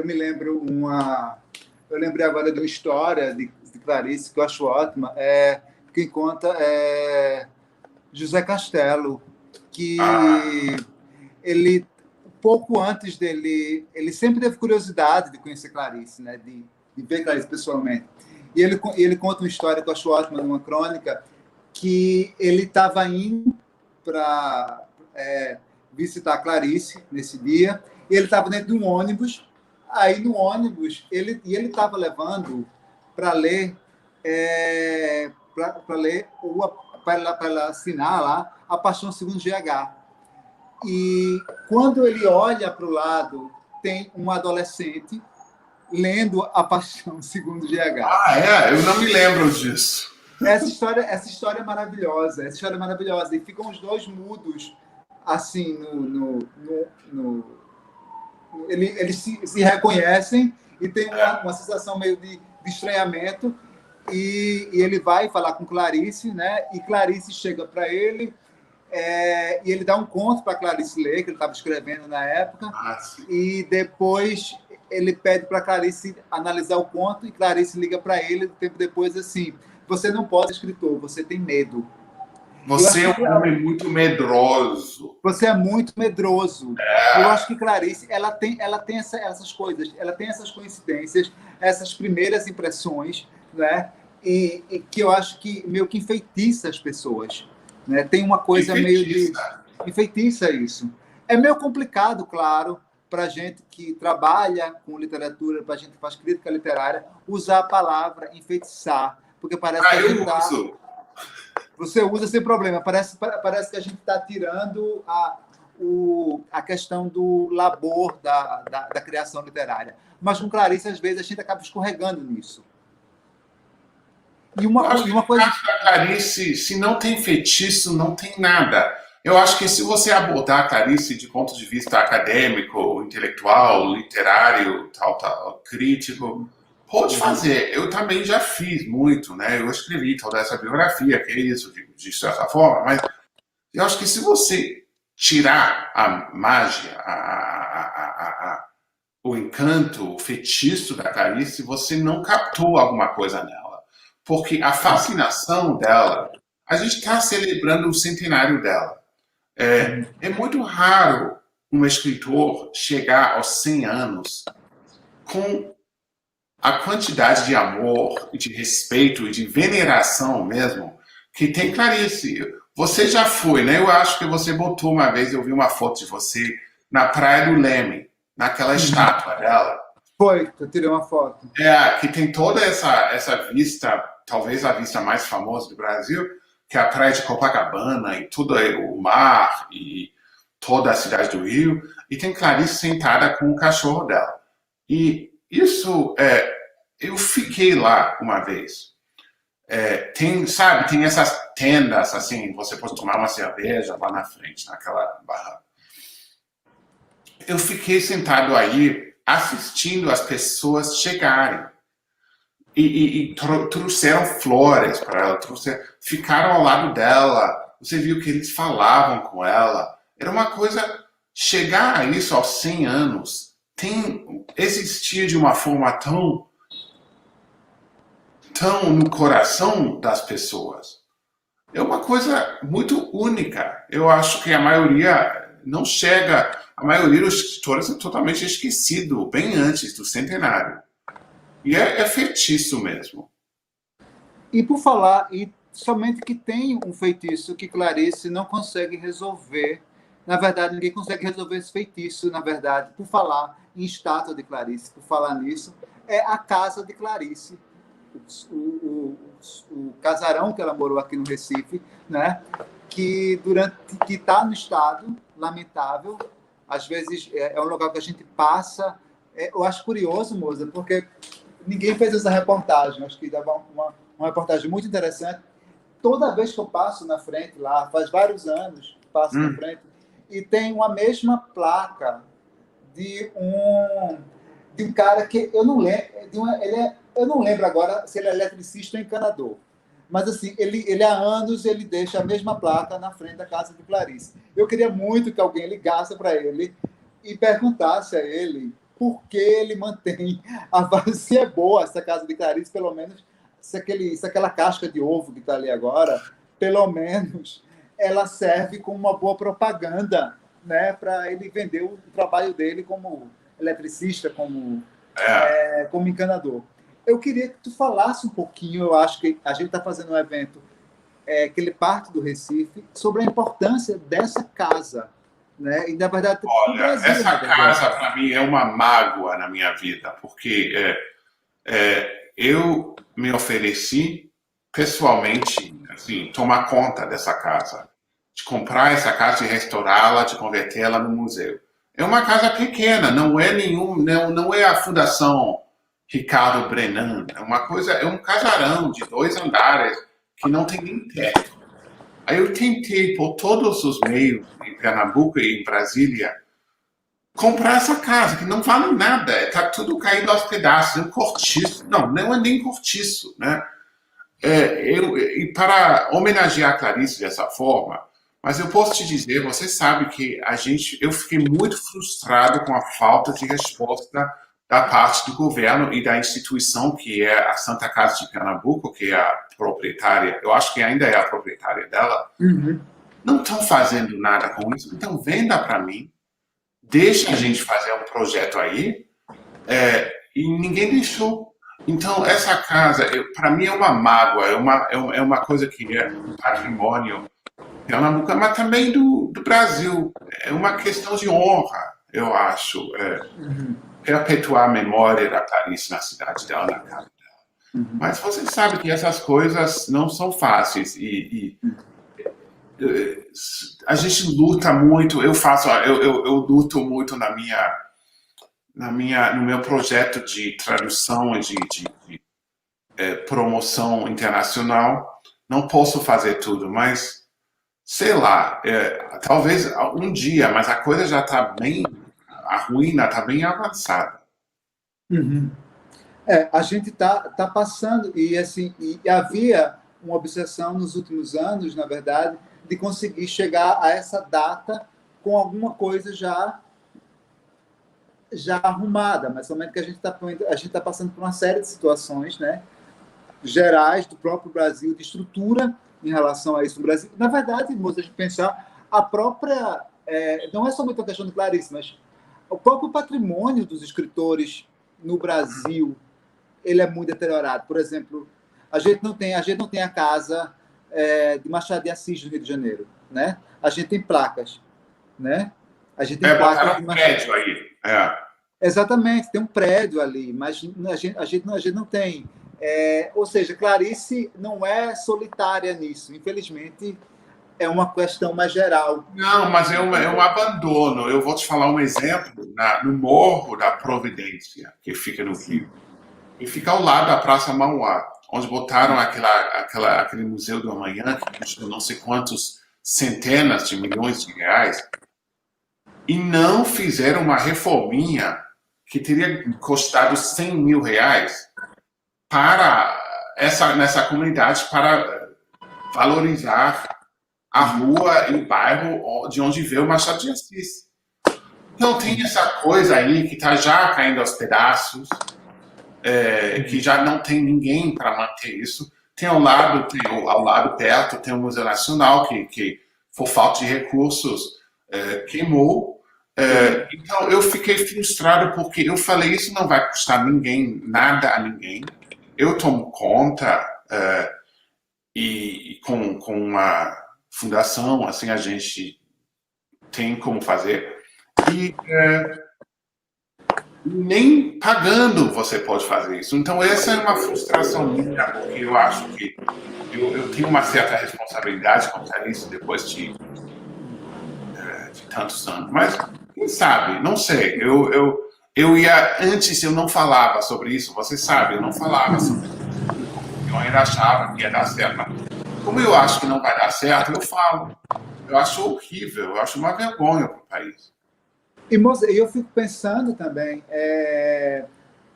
de uma história de Clarice que eu acho ótima, quem conta é José Castelo, que Ah, ele, pouco antes dele, ele sempre teve curiosidade de conhecer Clarice, né, de ver Clarice pessoalmente. E ele conta uma história que eu acho ótima, numa crônica, que ele estava indo para visitar Clarice nesse dia, e ele estava dentro de um ônibus. Aí no ônibus ele estava levando para ler para ler para ela assinar lá a Paixão segundo GH. E quando ele olha para o lado, tem um adolescente lendo a Paixão segundo GH. eu não me lembro disso. Essa história é maravilhosa. Essa história é maravilhosa. E ficam os dois mudos, assim, eles se reconhecem e tem uma sensação meio de estranhamento. E ele vai falar com Clarice, né? E Clarice chega para ele e ele dá um conto para Clarice ler, que ele estava escrevendo na época. Ah, sim. E depois ele pede para Clarice analisar o conto e Clarice liga para ele tempo depois assim: você não pode ser escritor, você tem medo. Você é um homem muito medroso. Você é muito medroso. Eu acho que Clarice ela tem essas coisas, ela tem essas coincidências, essas primeiras impressões, né? E que eu acho que meio que enfeitiça as pessoas, né? Tem uma coisa meio de enfeitiça isso. É meio complicado, claro, para gente que trabalha com literatura, para gente que faz crítica literária, usar a palavra enfeitiçar, porque parece que a gente está. Você usa sem problema. Parece que a gente está tirando a questão do labor da criação literária. Mas com Clarice, às vezes, a gente acaba escorregando nisso. E uma coisa. Clarice, se não tem feitiço, não tem nada. Eu acho que se você abordar a Clarice de ponto de vista acadêmico, intelectual, literário, tal, crítico, pode Uhum. fazer. Eu também já fiz muito, né? Eu escrevi toda essa biografia, que é isso, de certa forma, mas eu acho que se você tirar a mágia, o encanto, o feitiço da Clarice, você não captou alguma coisa nela. Porque a fascinação dela, a gente está celebrando o centenário dela. Uhum. É muito raro um escritor chegar aos 100 anos com a quantidade de amor, e de respeito e de veneração mesmo que tem Clarice. Você já foi, né? Eu acho que você botou uma vez, eu vi uma foto de você na Praia do Leme, naquela Uhum. estátua dela. Foi, eu tirei uma foto. Que tem toda essa vista, talvez a vista mais famosa do Brasil, que é a Praia de Copacabana e tudo o mar e toda a cidade do Rio. E tem Clarice sentada com o cachorro dela. E isso, eu fiquei lá uma vez. Sabe, tem essas tendas, assim, você pode tomar uma cerveja lá na frente, naquela barra. Eu fiquei sentado aí, assistindo as pessoas chegarem. E trouxeram flores para ela, ficaram ao lado dela. Você viu que eles falavam com ela. Era uma coisa. Chegar a isso aos 100 anos existia de uma forma tão no coração das pessoas. É uma coisa muito única. Eu acho que a maioria não chega. A maioria dos escritores é totalmente esquecido bem antes do centenário. E é feitiço mesmo. E por falar, e somente que tem um feitiço que Clarice não consegue resolver. Na verdade, ninguém consegue resolver esse feitiço, na verdade, por falar em estátua de Clarice, por falar nisso, é a casa de Clarice, o casarão que ela morou aqui no Recife, né? Que está no estado lamentável. Às vezes é um lugar que a gente passa. Eu acho curioso, Moza, porque ninguém fez essa reportagem. Acho que dava uma reportagem muito interessante. Toda vez que eu passo na frente lá, faz vários anos, passo na frente, e tem uma mesma placa de um cara que eu não lembro, eu não lembro agora se ele é eletricista ou encanador. Mas assim, ele há anos ele deixa a mesma placa na frente da casa de Clarice. Eu queria muito que alguém ligasse para ele e perguntasse a ele por que ele mantém se é boa essa casa de Clarice, pelo menos se aquela casca de ovo que está ali agora, pelo menos ela serve como uma boa propaganda, né, para ele vender o trabalho dele como eletricista, como encanador. Eu queria que tu falasse um pouquinho, eu acho que a gente está fazendo um evento que ele parte do Recife, sobre a importância dessa casa, né? E, na verdade, para o Olha, Brasil, essa na verdade. casa para mim é uma mágoa na minha vida, porque eu me ofereci pessoalmente, assim, tomar conta dessa casa, de comprar essa casa, de restaurá-la, de convertê-la no museu. É uma casa pequena, não é a Fundação Ricardo Brenan, é um casarão de 2 andares que não tem nem teto. Aí eu tentei por todos os meios em Pernambuco e em Brasília comprar essa casa, que não vale nada, está tudo caído aos pedaços, é um cortiço. Não é nem cortiço, né? E para homenagear a Clarice dessa forma, mas eu posso te dizer, você sabe que eu fiquei muito frustrado com a falta de resposta da parte do governo e da instituição que é a Santa Casa de Pernambuco, que é a proprietária, eu acho que ainda é a proprietária dela, Uhum. não estão fazendo nada com isso. Então venda para mim, deixa a gente fazer um projeto aí, e ninguém deixou. Então, essa casa, para mim, é uma mágoa, é uma coisa que é um patrimônio pernambucano, mas também do Brasil. É uma questão de honra, eu acho, perpetuar a memória da Clarice na cidade dela, na casa dela. Mas você sabe que essas coisas não são fáceis a gente luta muito. Eu luto muito no meu projeto de tradução e de promoção internacional. Não posso fazer tudo, mas sei lá, talvez um dia, mas a coisa já está bem, a ruína está bem avançada. Uhum. A gente tá passando, e assim, e havia uma obsessão nos últimos anos, na verdade, de conseguir chegar a essa data com alguma coisa já arrumada, mas somente que a gente tá passando por uma série de situações, né, gerais do próprio Brasil, de estrutura em relação a isso no Brasil. Na verdade, moça, a gente pensar a própria, não é somente a questão de Clarice, mas o próprio patrimônio dos escritores no Brasil, ele é muito deteriorado. Por exemplo, a gente não tem a casa de Machado de Assis no Rio de Janeiro, né? A gente tem placas, né? A gente tem placas Botaram de um Machado. prédio aí. Exatamente, tem um prédio ali, mas a gente não tem. Ou seja, Clarice não é solitária nisso. Infelizmente, é uma questão mais geral. Não, mas é um Entendeu? abandono. Eu vou te falar um exemplo no Morro da Providência, que fica no Sim, Rio. E fica ao lado da Praça Mauá, onde botaram aquele Museu do Amanhã, que custou não sei quantos centenas de milhões de reais, e não fizeram uma reforminha que teria custado 100 mil reais para nessa comunidade para valorizar a rua e o bairro de onde veio o Machado de Assis. Então tem essa coisa aí que está já caindo aos pedaços, que já não tem ninguém para manter isso. Ao lado perto, tem o Museu Nacional, que por falta de recursos, queimou. Então eu fiquei frustrado porque eu falei, isso não vai custar ninguém, nada a ninguém. Eu tomo conta, e com uma fundação, assim, a gente tem como fazer. E nem pagando você pode fazer isso. Então, essa é uma frustração minha, porque eu acho que eu tenho uma certa responsabilidade quanto a isso depois de tantos anos. Mas, quem sabe? Não sei. Eu ia, antes eu não falava sobre isso, você sabe, eu não falava sobre isso. Eu ainda achava que ia dar certo. Mas, como eu acho que não vai dar certo, eu falo. Eu acho horrível, eu acho uma vergonha para o país. e moça, eu fico pensando também,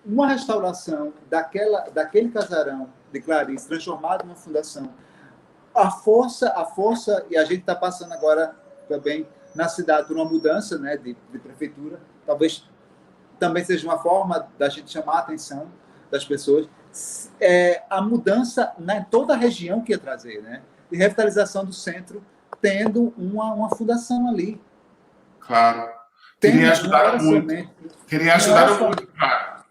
uma restauração daquele casarão de Clarice, transformado numa fundação, a força, e a gente está passando agora também na cidade por uma mudança, né, de prefeitura, talvez também seja uma forma da gente chamar a atenção das pessoas, a mudança em toda a região que ia trazer, né, de revitalização do centro, tendo uma fundação ali, Claro. Teria tendo, não ajudado era muito. somente, Teria não era ajudado só, muito,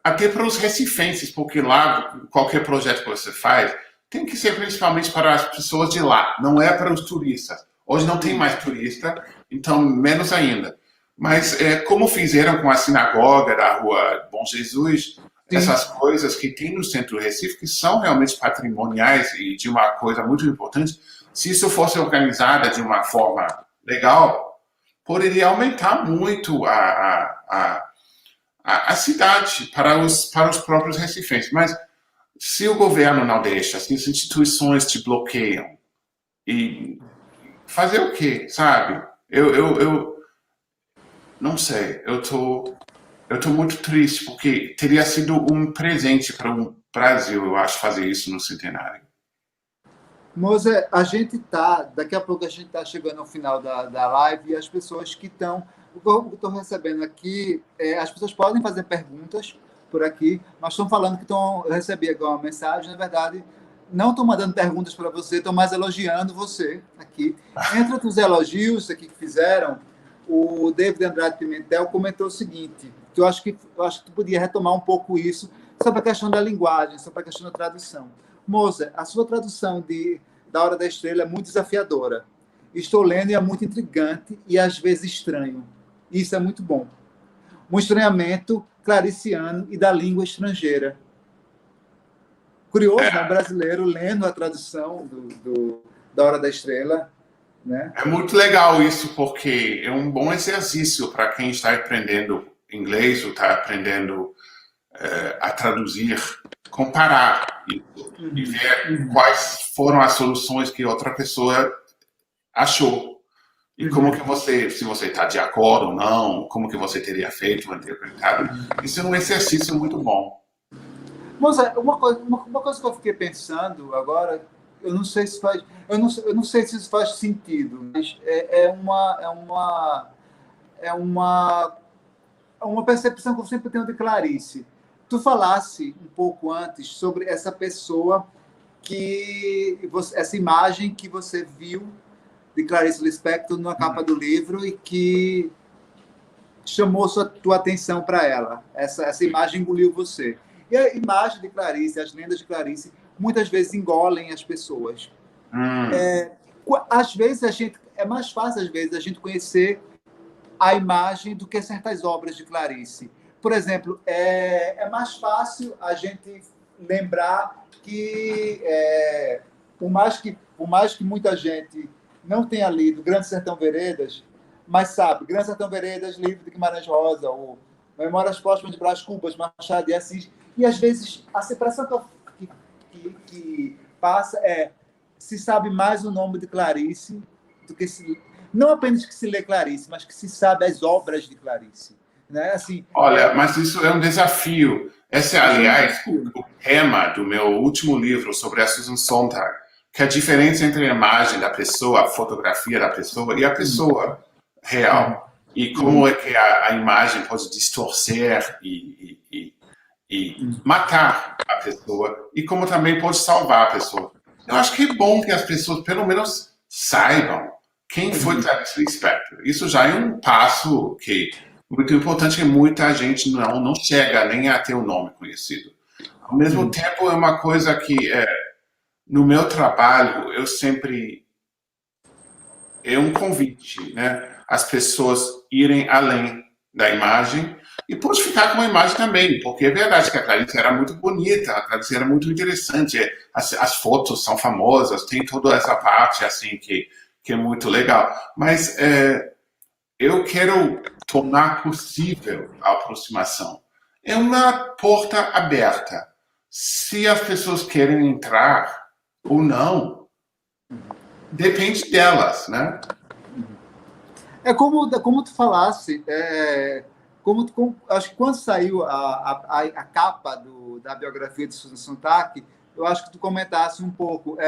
até para os recifenses, porque lá, qualquer projeto que você faz, tem que ser principalmente para as pessoas de lá, não é para os turistas. Hoje não tem sim, mais turista, então menos ainda. Mas como fizeram com a sinagoga da Rua Bom Jesus, sim, essas coisas que tem no centro do Recife, que são realmente patrimoniais e de uma coisa muito importante, se isso fosse organizada de uma forma legal, poderia aumentar muito a cidade para os próprios recifenses. Mas se o governo não deixa, se as instituições te bloqueiam, e fazer o quê, sabe? Eu não sei, eu tô muito triste, porque teria sido um presente para o Brasil, eu acho, fazer isso no centenário. Moza, a gente tá, daqui a pouco a gente está chegando ao final da live e as pessoas que estão, o que eu estou recebendo aqui, as pessoas podem fazer perguntas por aqui, mas estão falando que eu recebi agora uma mensagem, na verdade, não estão mandando perguntas para você, estão mais elogiando você aqui. Entre os elogios aqui que fizeram, o David Andrade Pimentel comentou o seguinte, que eu acho que tu podia retomar um pouco isso, sobre a questão da linguagem, sobre a questão da tradução. Moça, a sua tradução da Hora da Estrela é muito desafiadora. Estou lendo e é muito intrigante e às vezes estranho. Isso é muito bom. Um estranhamento clariciano e da língua estrangeira. Curioso, né? Um brasileiro lendo a tradução da Hora da Estrela, né? É muito legal isso, porque é um bom exercício para quem está aprendendo inglês ou está aprendendo a traduzir, comparar isso e ver quais foram as soluções que outra pessoa achou. E como que você, se você está de acordo ou não, como que você teria feito, interpretado. Isso é um exercício muito bom. Moça, uma coisa que eu fiquei pensando agora, eu não sei se faz, eu não sei se isso faz sentido, mas é uma percepção que eu sempre tenho de Clarice. Tu falasse um pouco antes sobre essa pessoa essa imagem que você viu de Clarice Lispector na capa do livro e que chamou tua atenção para ela. Essa imagem engoliu você. E a imagem de Clarice, as lendas de Clarice, muitas vezes engolem as pessoas. Às vezes é mais fácil às vezes a gente conhecer a imagem do que certas obras de Clarice. Por exemplo, é mais fácil a gente lembrar que, por mais que muita gente não tenha lido Grande Sertão Veredas, mas sabe, Grande Sertão Veredas, livro de Guimarães Rosa, ou Memórias Póstumas de Brás Cubas, Machado de Assis, e às vezes a impressão que passa se sabe mais o nome de Clarice do que não apenas que se lê Clarice, mas que se sabe as obras de Clarice. Né? Assim, olha, mas isso é um desafio. Esse é, aliás, o tema do meu último livro sobre a Susan Sontag, que é a diferença entre a imagem da pessoa, a fotografia da pessoa e a pessoa real. E como é que a imagem pode distorcer e matar a pessoa, e como também pode salvar a pessoa. Eu acho que é bom que as pessoas, pelo menos, saibam quem foi Clarice Lispector. Isso já é um passo que muito importante, que muita gente não chega nem a ter o nome conhecido. Ao mesmo tempo, é uma coisa que, no meu trabalho, eu sempre... É um convite, né? As pessoas irem além da imagem e pode ficar com a imagem também, porque é verdade que a Clarice era muito bonita, a Clarice era muito interessante, as fotos são famosas, tem toda essa parte assim que é muito legal. Mas eu quero tornar possível a aproximação. É uma porta aberta. Se as pessoas querem entrar ou não, depende delas, né? É como tu falasse, acho que quando saiu a capa da biografia de Susan Sontag, eu acho que tu comentasse um pouco.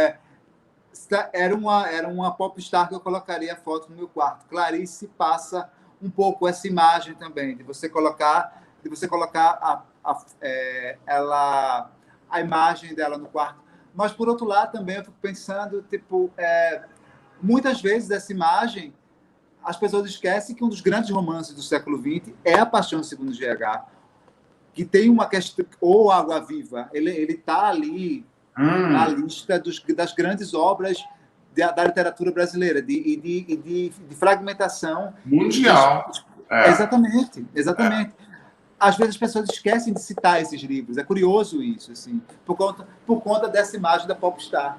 Era uma popstar que eu colocaria a foto no meu quarto. Clarice passa um pouco essa imagem também, de você colocar a imagem dela no quarto. Mas, por outro lado, também eu fico pensando, muitas vezes essa imagem, as pessoas esquecem que um dos grandes romances do século XX é A Paixão Segundo GH, que tem uma questão, ou Água Viva, ele está ali na lista das grandes obras da literatura brasileira, de fragmentação mundial. Exatamente. Às vezes as pessoas esquecem de citar esses livros. É curioso isso, assim, por conta dessa imagem da popstar.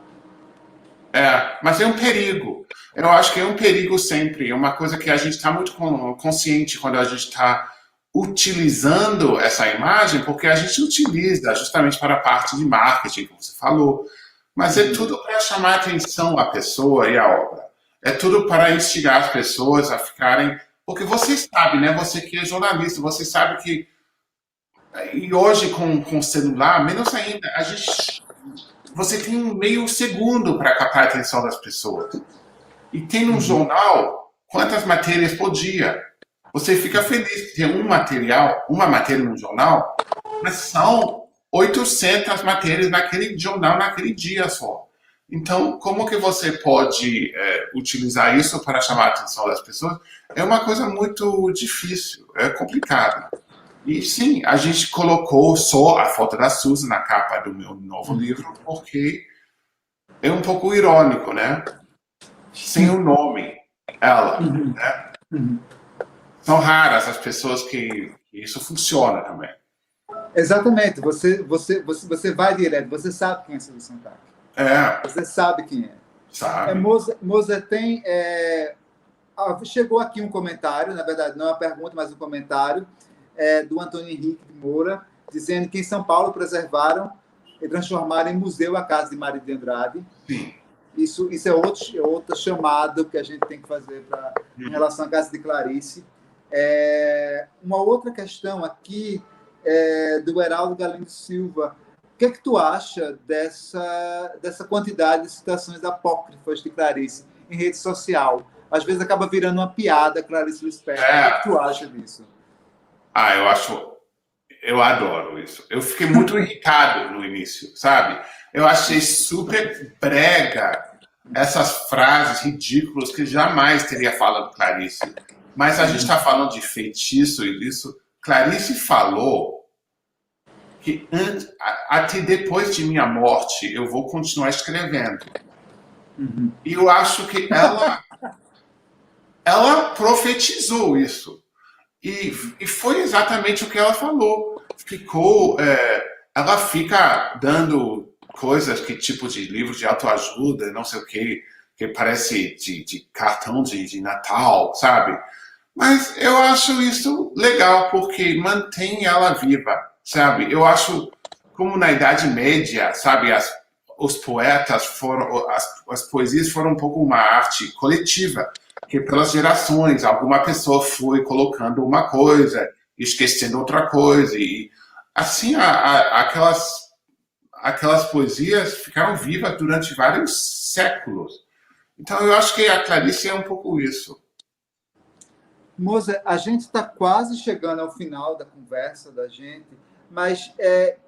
Mas é um perigo. Eu acho que é um perigo sempre. É uma coisa que a gente está muito consciente quando a gente está utilizando essa imagem, porque a gente utiliza justamente para a parte de marketing, como você falou. Mas é tudo para chamar a atenção à pessoa e à obra. É tudo para instigar as pessoas a ficarem... Porque você sabe, né? Você que é jornalista, você sabe que... E hoje, com celular, menos ainda, você tem um meio segundo para captar a atenção das pessoas. E tem um jornal, quantas matérias por dia? Você fica feliz de ter uma matéria no jornal, mas são 800 matérias naquele jornal, naquele dia só. Então, como que você pode utilizar isso para chamar a atenção das pessoas? É uma coisa muito difícil, é complicado. E sim, a gente colocou só a foto da Susan na capa do meu novo livro, porque é um pouco irônico, né? Sem o nome, ela, né? São raras as pessoas que isso funciona também. Exatamente. Você vai direto, você sabe quem é Susan Sontag. Você sabe quem é. Sabe. Moza tem... chegou aqui um comentário, na verdade não é uma pergunta, mas um comentário, do Antônio Henrique de Moura, dizendo que em São Paulo preservaram e transformaram em museu a casa de Mário de Andrade. Sim. Isso é outro chamado que a gente tem que fazer em relação à casa de Clarice. Uma outra questão aqui do Heraldo Galindo Silva. O que é que tu acha dessa quantidade de citações apócrifas de Clarice em rede social? Às vezes acaba virando uma piada, Clarice Lispector. O que é que tu acha disso? Eu adoro isso. Eu fiquei muito irritado no início, sabe? Eu achei super brega essas frases ridículas que jamais teria falado Clarice. Mas a gente está falando de feitiço e isso. Clarice falou que até depois de minha morte eu vou continuar escrevendo. E eu acho que ela profetizou isso. E foi exatamente o que ela falou. Ela fica dando coisas que tipo de livro de autoajuda, não sei o que parece de cartão de Natal, sabe? Mas eu acho isso legal porque mantém ela viva, sabe? Eu acho como na Idade Média, sabe? Os poetas as poesias foram um pouco uma arte coletiva, que pelas gerações alguma pessoa foi colocando uma coisa, esquecendo outra coisa e assim aquelas poesias ficaram vivas durante vários séculos. Então eu acho que a Clarice é um pouco isso. Moza, a gente está quase chegando ao final da conversa da gente, mas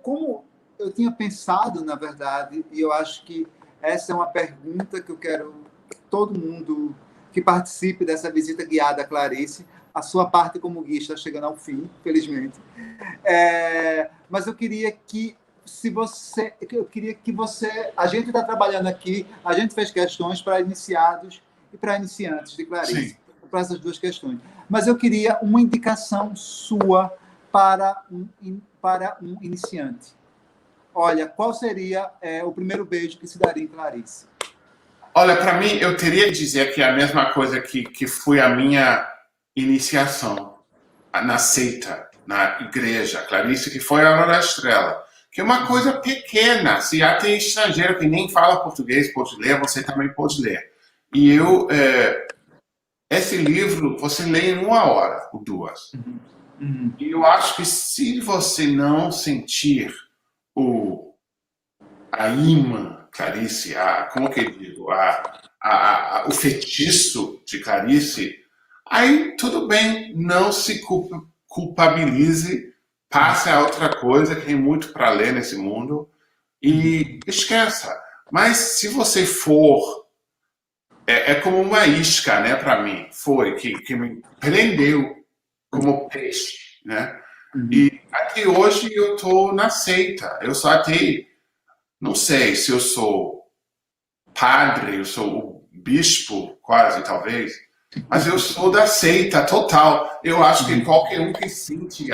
como eu tinha pensado, na verdade, e eu acho que essa é uma pergunta que eu quero que todo mundo que participe dessa visita guiada a Clarice, a sua parte como guia está chegando ao fim, felizmente. Mas eu queria que a gente está trabalhando aqui, a gente fez questões para iniciados e para iniciantes de Clarice, para essas duas questões. Mas eu queria uma indicação sua para um iniciante. Olha, qual seria o primeiro beijo que se daria em Clarice? Olha, para mim, eu teria que dizer que é a mesma coisa que foi a minha iniciação na seita, na igreja, Clarice, que foi a Hora da Estrela. Que é uma coisa pequena. Se há tem estrangeiro que nem fala português, pode ler, você também pode ler. E esse livro, você lê em 1 hora ou 2. E eu acho que se você não sentir a imã Clarice, como que eu digo, o feitiço de Clarice, aí tudo bem, não se culpabilize, passe a outra coisa, que tem muito para ler nesse mundo, e esqueça. Mas se você for, é como uma isca, né, para mim, foi, que me prendeu como peixe, né? E até hoje eu estou na seita, eu só até não sei se eu sou padre, eu sou o bispo, quase, talvez, mas eu sou da seita total. Eu acho que qualquer um que sente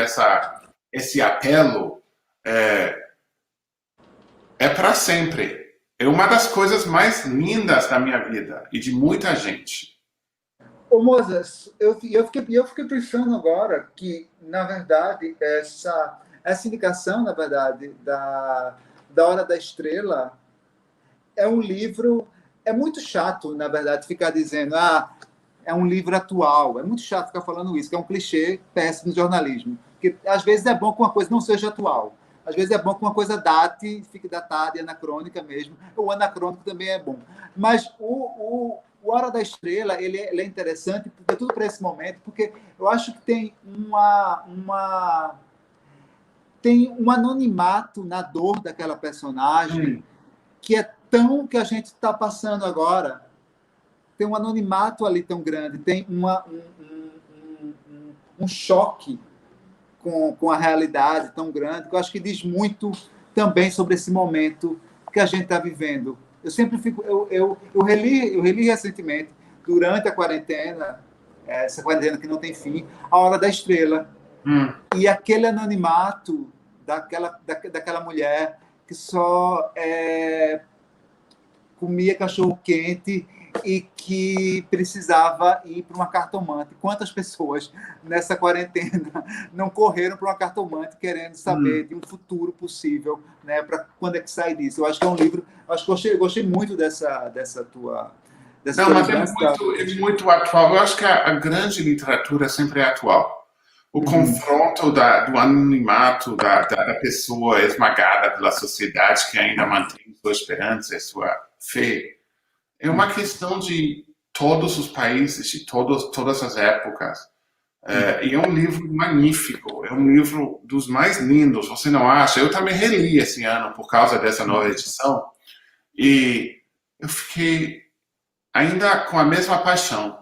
esse apelo é para sempre. É uma das coisas mais lindas da minha vida e de muita gente. Ô, Moses, eu fiquei pensando agora que, na verdade, essa indicação, na verdade, da Hora da Estrela é um livro... É muito chato, na verdade, ficar dizendo é um livro atual. É muito chato ficar falando isso, que é um clichê péssimo no jornalismo. Porque, às vezes, é bom que uma coisa não seja atual. Às vezes é bom que uma coisa date, fique datada e anacrônica mesmo. O anacrônico também é bom. Mas o Hora da Estrela ele é interessante, tudo para esse momento, porque eu acho que tem tem um anonimato na dor daquela personagem que é tão que a gente está passando agora. Tem um anonimato ali tão grande, tem um choque com a realidade tão grande, que eu acho que diz muito também sobre esse momento que a gente está vivendo. Eu sempre fico... Eu reli recentemente, durante a quarentena, essa quarentena que não tem fim, A Hora da Estrela. E aquele anonimato daquela mulher que só comia cachorro-quente e que precisava ir para uma cartomante. Quantas pessoas nessa quarentena não correram para uma cartomante querendo saber de um futuro possível, né, para quando é que sai disso? Eu acho que é um livro, acho que gostei muito dessa tua Não, mas é muito atual. Eu acho que a grande literatura sempre é atual. O confronto do anonimato da pessoa esmagada pela sociedade que ainda mantém sua esperança e sua fé é uma questão de todos os países, de todas as épocas. E é um livro magnífico, é um livro dos mais lindos, você não acha? Eu também reli esse ano por causa dessa nova edição e eu fiquei ainda com a mesma paixão.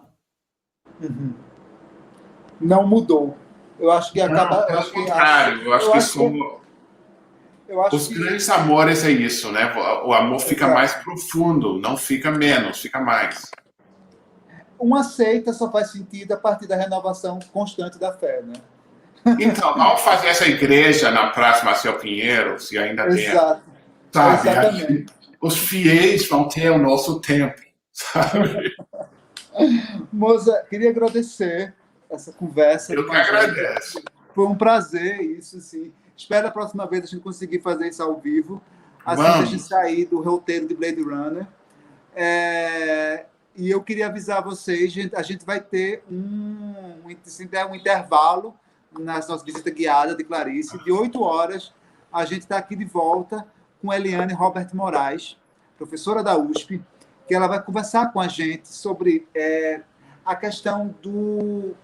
Não mudou. Eu acho que acaba. Pelo contrário, eu acho que os grandes amores é isso, né? O amor fica mais profundo, não fica menos, fica mais. Uma seita só faz sentido a partir da renovação constante da fé, né? Então, vamos fazer essa igreja na Praça Marcel Pinheiro, se ainda tem. Exato. Sabe? Exatamente. Os fiéis vão ter o nosso tempo, sabe? Moça, queria agradecer essa conversa. Eu que agradeço. Foi um prazer isso, sim. Espero a próxima vez a gente conseguir fazer isso ao vivo, assim que a gente sair do roteiro de Blade Runner. E eu queria avisar vocês, a gente vai ter um intervalo na nossa visita guiada de Clarice, de 8 horas. A gente está aqui de volta com Eliane Robert Moraes, professora da USP, que ela vai conversar com a gente sobre a questão do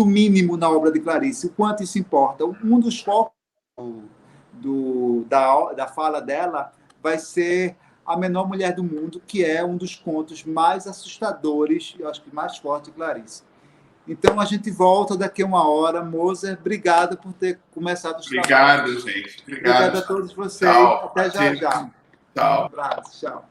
mínimo na obra de Clarice, o quanto isso importa. Um dos focos da fala dela vai ser A Menor Mulher do Mundo, que é um dos contos mais assustadores, eu acho que mais forte de Clarice. Então, a gente volta daqui a 1 hora. Moser, obrigado por ter começado os trabalhos. Obrigado, gente. Obrigado a todos vocês. Tchau. Até já. Tchau. Um abraço. Tchau.